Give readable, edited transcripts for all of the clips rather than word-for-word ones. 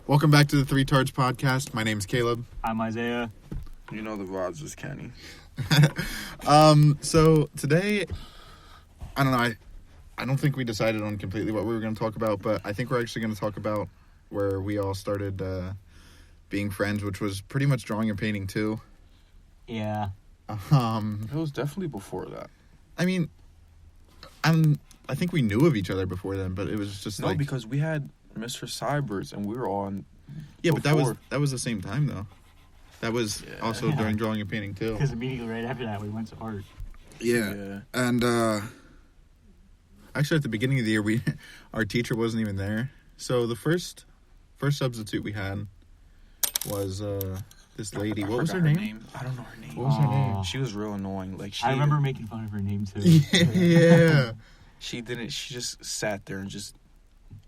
Welcome back to the Three Tards Podcast. My name's Caleb. I'm Isaiah. You know the vibes is Kenny. So today, I don't know, I don't think we decided on completely what we were going to talk about, but I think we're actually going to talk about where we all started being friends, which was pretty much drawing and painting too. Yeah. It was definitely before that. I mean, I think we knew of each other before then, but it was just No, because we had Mr. Cybers and we were on. Yeah, before. but that was the same time though. That was also during drawing and painting too. Because immediately right after that, we went to art. Yeah. And actually, at the beginning of the year, our teacher wasn't even there. So the first substitute we had was this lady. What was her name? I don't know her name. What was her name? She was real annoying. I remember making fun of her name too. Yeah. She just sat there and just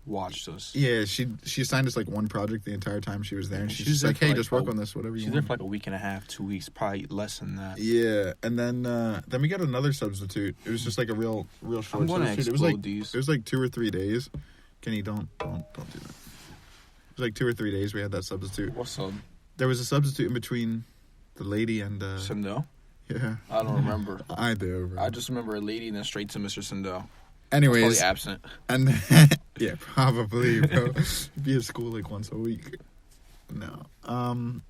watched us. Yeah, she assigned us like one project the entire time she was there, and she's just like, "Hey, just work on this, whatever you want." She's there for like a week and a half, 2 weeks, probably less than that. Yeah, and then we got another substitute. It was just like a real short I'm gonna substitute. explode these. It was like 2 or 3 days. Kenny, don't do that. It was like 2 or 3 days we had that substitute. What's up? There was a substitute in between the lady and Sindell? Yeah. I don't remember. I do. Bro. I just remember a lady and then straight to Mr. Sindell. Anyways, Probably absent. And then, yeah, probably, bro. Be at school like once a week. No. And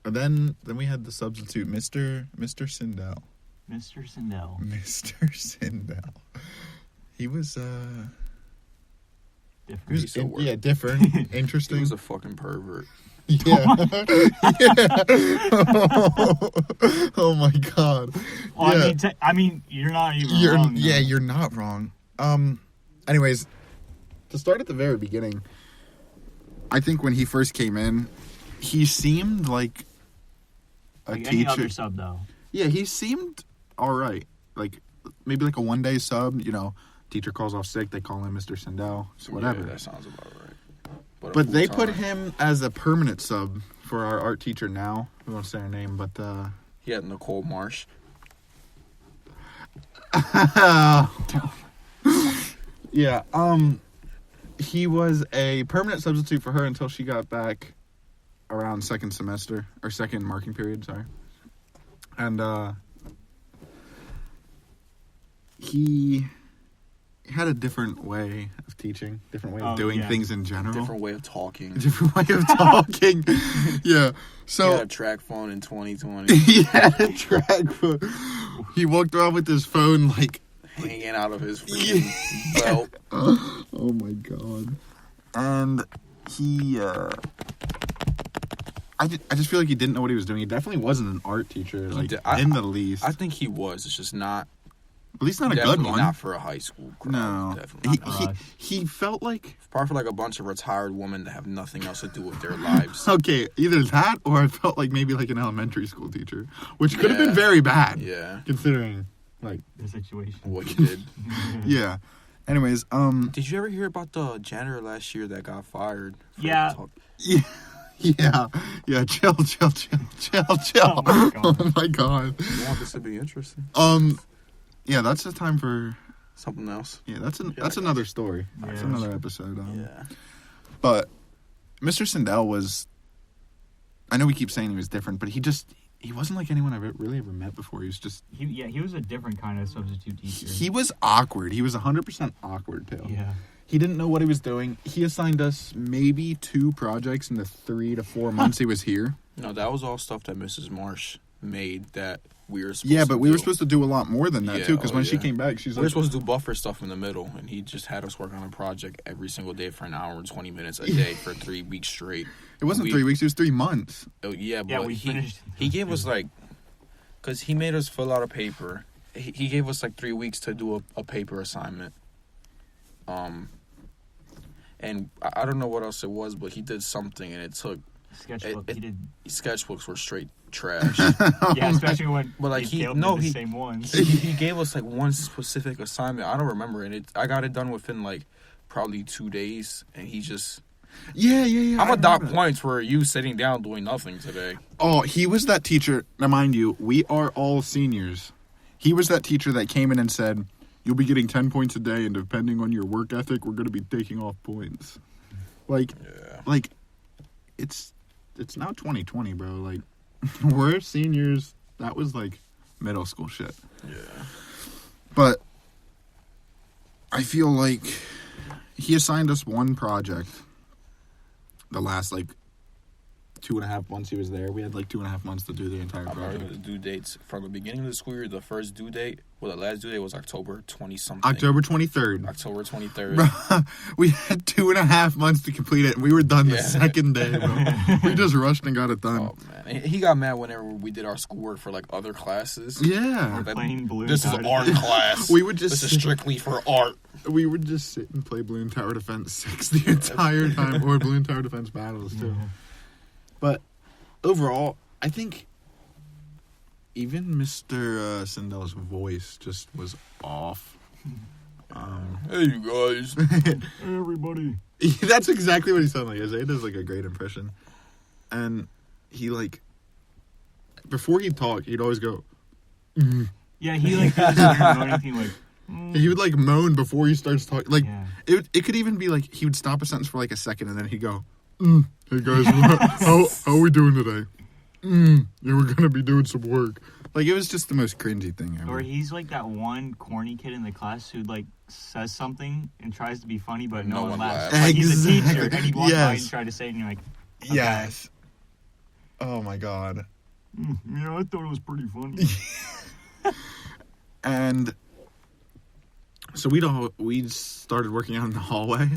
then we had the substitute, Mr. Sindell. Mr. Sindell. Mr. Sindell. He was Different. different, interesting. He was a fucking pervert. Yeah. Yeah. Oh my god. Well, Yeah. I mean, you're not even wrong. Yeah, you're not wrong. Anyways, to start at the very beginning, I think when he first came in, he seemed like a like teacher. any other sub, though. Yeah, he seemed all right. Like maybe like a one-day sub. You know, teacher calls off sick, they call him Mr. Sindell. So whatever. Yeah, that sounds about right. But they put him as a permanent sub for our art teacher now. We won't say her name, but He had Nicole Marsh. yeah. He was a permanent substitute for her until she got back around second semester or second marking period. Sorry, and he had a different way of teaching, different way of doing things in general. Different way of talking. Different way of talking. Yeah. So he had a track phone in 2020. He had a track phone. He walked around with his phone like hanging out of his freaking belt. Oh my god. And he I just feel like he didn't know what he was doing. He definitely wasn't an art teacher, like in the least. I think he was. It's just not. At least not a Definitely good one. Not for a high school crowd. No. Definitely. He felt like... Probably for like a bunch of retired women that have nothing else to do with their lives. Okay, either that or I felt like maybe like an elementary school teacher. Which could have been very bad. Yeah. Considering, like... The situation. What he did. Yeah. Anyways, Did you ever hear about the janitor last year that got fired? Yeah. Yeah. Yeah, chill. Oh my god. Oh my god. You want this to be interesting? Yeah, that's the time for something else. Yeah, that's another story. Yeah. That's another episode. Yeah. But Mr. Sindell was. I know we keep saying he was different, but he wasn't like anyone I've really ever met before. He was just. He was a different kind of substitute teacher. He was awkward. He was 100% awkward too. Yeah. He didn't know what he was doing. He assigned us maybe 2 projects in the 3 to 4 months he was here. No, that was all stuff that Mrs. Marsh made that we were supposed to do. Yeah, but we were supposed to do a lot more than that too, because when she yeah. came back, she's we like... were supposed to do buffer stuff in the middle, and he just had us work on a project every single day for an hour and 20 minutes a day for 3 weeks straight. It wasn't 3 weeks, it was 3 months. Oh, yeah, but we finished. He gave us like... Because he made us fill out a paper. He gave us like 3 weeks to do a paper assignment. And I don't know what else it was, but he did something, and it took... Sketchbook. He did. Sketchbooks were straight trash. Yeah, especially when. But like the same ones. He gave us like one specific assignment. I don't remember, and I got it done within like probably 2 days, and he just. Yeah. I'm at that point where you sitting down doing nothing today. Oh, he was that teacher. Now, mind you, we are all seniors. He was that teacher that came in and said, "You'll be getting 10 points a day, and depending on your work ethic, we're going to be taking off points." Like, Yeah. like, it's now 2020, bro. Like, we're seniors. That was like middle school shit. Yeah. But I feel like he assigned us one project. The last like 2.5 months he was there, we had like 2.5 months to do the entire I remember project. the due dates from the beginning of the school year. The first due date, the last due date was October 20-something. October 23rd. October 23rd. Bro, we had 2.5 months to complete it, and we were done the Yeah. second day, bro. We just rushed and got it done. Oh man, he got mad whenever we did our schoolwork for like other classes. Yeah. That- Playing Blue This is Tower art Defense. class. We would just This is strictly for art. we would just sit and play Balloon Tower Defense 6 the entire time, or Balloon Tower Defense battles too. But overall, I think even Mr. Sindell's voice just was off. Hey, you guys. Hey, everybody. That's exactly what he sounded like. Isaiah does like a great impression, and he like before he'd talk, he'd always go. Yeah, he like doesn't know anything like. He would like moan before he starts talking. Like Yeah. it could even be like he would stop a sentence for like a second, and then he'd go, "Hey guys, how are we doing today? Yeah, we're gonna be doing some work." Like it was just the most cringy thing ever. Or he's like that one corny kid in the class who like says something and tries to be funny, but no one laughs. Like he's a teacher, and he walks by and try to say it, and you're like, okay. Yes. Oh my god. Yeah, I thought it was pretty funny. And so we started working out in the hallway.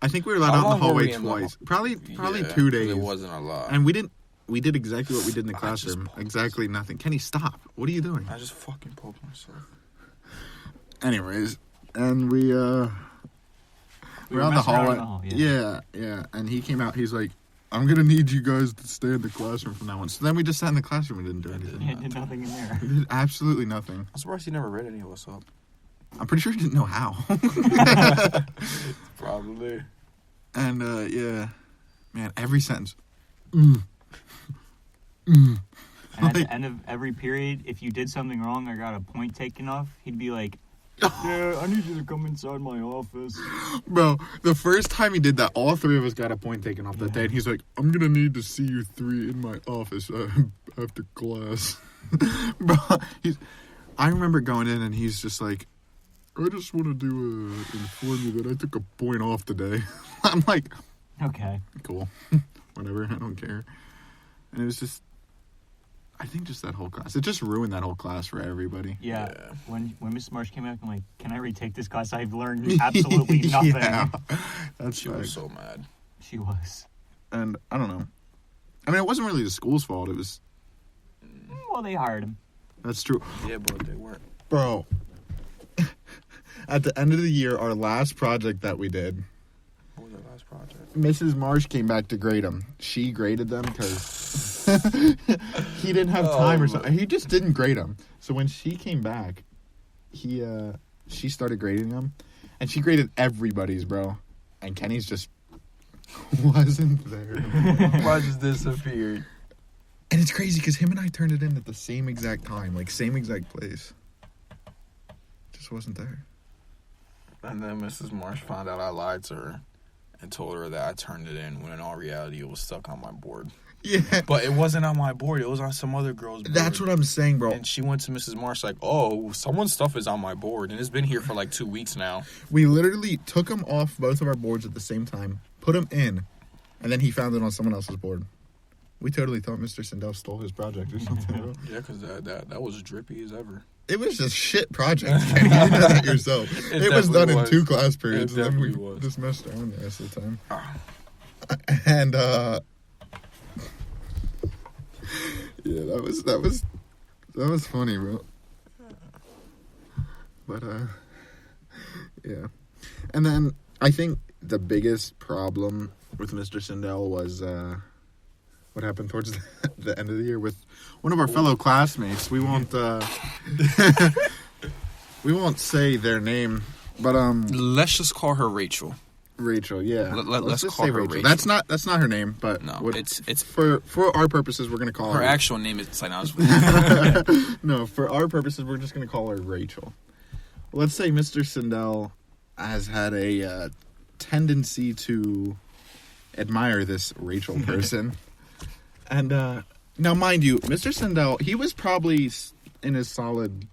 I think we were allowed out in the long were hallway we in the twice. Probably Yeah, 2 days. It wasn't a lot. And we did exactly what we did in the I just classroom. paused. Exactly nothing. Kenny, stop. What are you doing? I just fucking poked myself. Anyways, and we we're out in the messing around hallway. in the hall, Yeah. And he came out. He's like, "I'm gonna need you guys to stay in the classroom from now on." So then we just sat in the classroom and didn't do anything. He did nothing in there. We did absolutely nothing. I'm surprised he never read any of us up. I'm pretty sure he didn't know how. Probably. And yeah, man, every sentence. And at the end of every period, if you did something wrong or got a point taken off, he'd be like, "Yeah, I need you to come inside my office." Bro, the first time he did that, all three of us got a point taken off that day, and he's like, "I'm gonna need to see you three in my office after class." Bro, I remember going in, and he's just like, "I just wanted to inform you that I took a point off today." I'm like, Okay. "Cool, whatever, I don't care." And it was just, I think just that whole class, it just ruined that whole class for everybody. Yeah. Yeah. When Miss Marsh came back, I'm like, "Can I retake this class? I've learned absolutely nothing." Yeah, that's She was right. so mad. She was. And I don't know. I mean, it wasn't really the school's fault. It was. Well, they hired him. That's true, Yeah, but they weren't. bro. At the end of the year, our last project that we did, What was our last project? Mrs. Marsh came back to grade them. She graded them because he didn't have time or something. He just didn't grade them. So when she came back, she started grading them, and she graded everybody's, bro. And Kenny's just wasn't there. Why just disappeared? And it's crazy because him and I turned it in at the same exact time, like same exact place. Just wasn't there. And then Mrs. Marsh found out I lied to her and told her that I turned it in when in all reality it was stuck on my board. Yeah. But it wasn't on my board. It was on some other girl's board. That's what I'm saying, bro. And she went to Mrs. Marsh like, "Oh, someone's stuff is on my board. And it's been here for like 2 weeks now." We literally took them off both of our boards at the same time, put them in, and then he found it on someone else's board. We totally thought Mr. Sindell stole his project or something, bro. Yeah, because that was as drippy as ever. It was just shit project, Kenny. You know that yourself. It was done in 2 class periods, It and then we definitely was. just messed around the rest of the time. Ah. And, yeah, that was funny, bro. But, yeah. And then I think the biggest problem with Mr. Sindell was, what happened towards the end of the year with one of our fellow classmates. We won't we won't say their name, but Let's just call her Rachel. Rachel, yeah. Let's just call say her Rachel. That's not her name, but No, what- it's for our purposes we're gonna call her her. actual name is like, I was No, for our purposes we're just gonna call her Rachel. Let's say Mr. Sindell has had a tendency to admire this Rachel person. And now, mind you, Mr. Sindell, he was probably in his solid...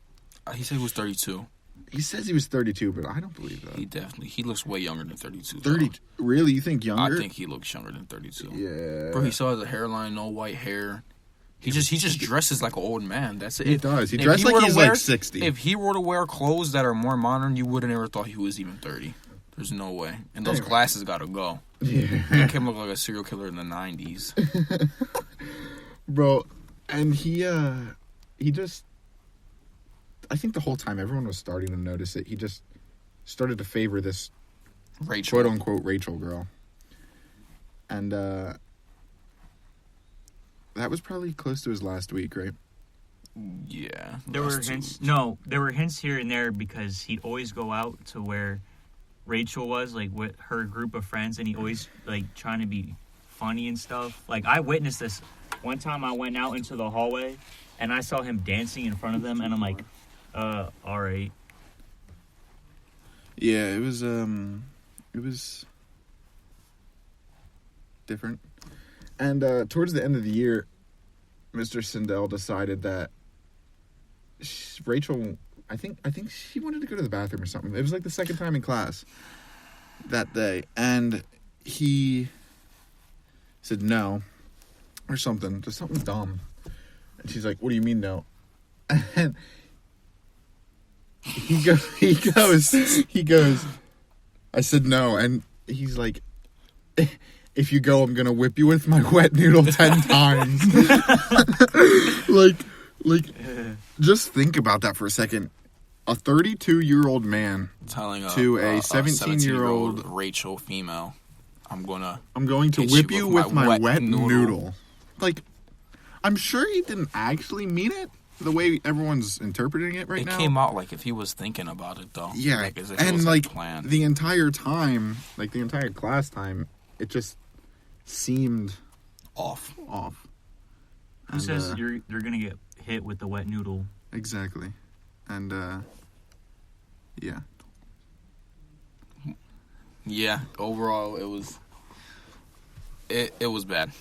He said he was 32. He says he was 32, but I don't believe that. He looks way younger than 32. 30? Really? You think younger? I think he looks younger than 32. Yeah. Bro, he still has a hairline, no white hair. He just dresses like an old man. That's it. He does. He dresses like he's like 60. If he were to wear clothes that are more modern, you wouldn't ever thought he was even 30. There's no way. And those glasses gotta go. Yeah. Make him look like a serial killer in the 90s. Bro, and he just... I think the whole time everyone was starting to notice it. He just started to favor this Rachel. quote-unquote Rachel girl. And that was probably close to his last week, right? Yeah. There were hints. No, there were hints here and there because he'd always go out to where Rachel was, like with her group of friends, and he always like trying to be funny and stuff. Like I witnessed this one time. I went out into the hallway and I saw him dancing in front of them, and I'm like, all right. Yeah, it was different. And towards the end of the year, Mr. Sindell decided that Rachel, I think she wanted to go to the bathroom or something. It was like the second time in class that day, and he said no or something, just something dumb. And she's like, "What do you mean no?" And he goes, "I said no," and he's like, "If you go, I'm gonna whip you with my wet noodle 10 times." like, just think about that for a second. A 32-year-old man telling to a 17-year-old Rachel female, I'm going to whip you with my wet noodle. Like, I'm sure he didn't actually mean it the way everyone's interpreting it right now. It came out like if he was thinking about it, though. Yeah, like, as if and it was like planned. the entire time, like the entire class time, it just seemed off. Who says you're gonna get hit with the wet noodle? Exactly, and yeah. Yeah, overall, it was bad.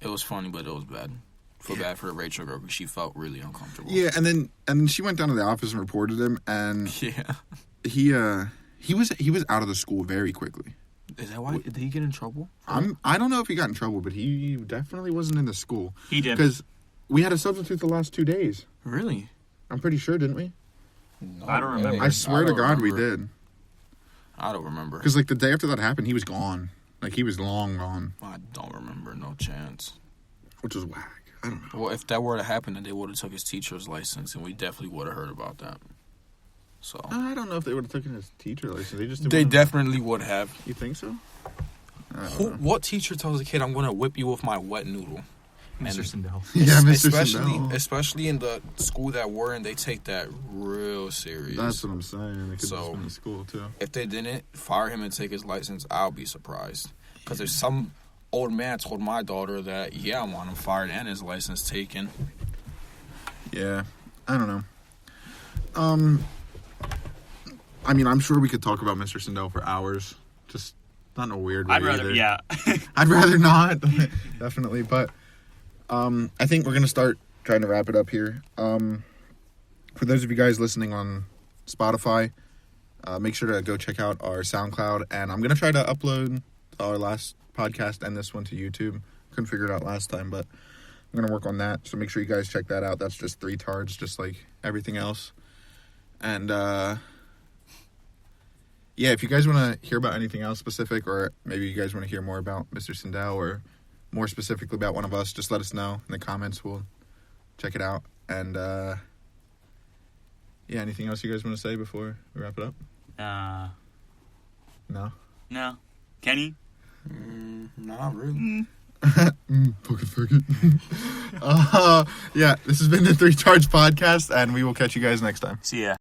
It was funny, but it was bad. Feel bad for Rachel girl because she felt really uncomfortable. Yeah, and then she went down to the office and reported him, and yeah, he was out of the school very quickly. Is that why? Did he get in trouble? I don't know if he got in trouble, but he definitely wasn't in the school. He did, because we had a substitute the last 2 days. Really? I'm pretty sure, didn't we? No, I don't remember. I swear to God, we did. I don't remember. Because like the day after that happened, he was gone. Like he was long gone. I don't remember. No chance. Which is whack. I don't know. Well, if that were to happen, then they would have took his teacher's license, and we definitely would have heard about that. So I don't know if they would have taken his teacher license. They definitely would have. You think so? What teacher tells a kid, "I'm going to whip you with my wet noodle"? Mr. Sindell. Yeah, Mr. Sindell. Especially in the school that we're in, they take that real serious. That's what I'm saying. They could just been in school too. If they didn't fire him and take his license, I'll be surprised. Because there's some old man told my daughter that, yeah, I want him fired and his license taken. Yeah, I don't know. I mean, I'm sure we could talk about Mr. Sindell for hours. Just not in a weird way. I'd rather, either. yeah. I'd rather not, definitely. But I think we're going to start trying to wrap it up here. For those of you guys listening on Spotify, make sure to go check out our SoundCloud. And I'm going to try to upload our last podcast and this one to YouTube. Couldn't figure it out last time, but I'm going to work on that. So make sure you guys check that out. That's just 3 tards, just like everything else. And, yeah, if you guys want to hear about anything else specific, or maybe you guys want to hear more about Mr. Sindell, or more specifically about one of us, just let us know in the comments. We'll check it out. And, yeah, anything else you guys want to say before we wrap it up? No? No. Kenny? Not really. Fucking. Yeah, this has been the 3 Tards Podcast, and we will catch you guys next time. See ya.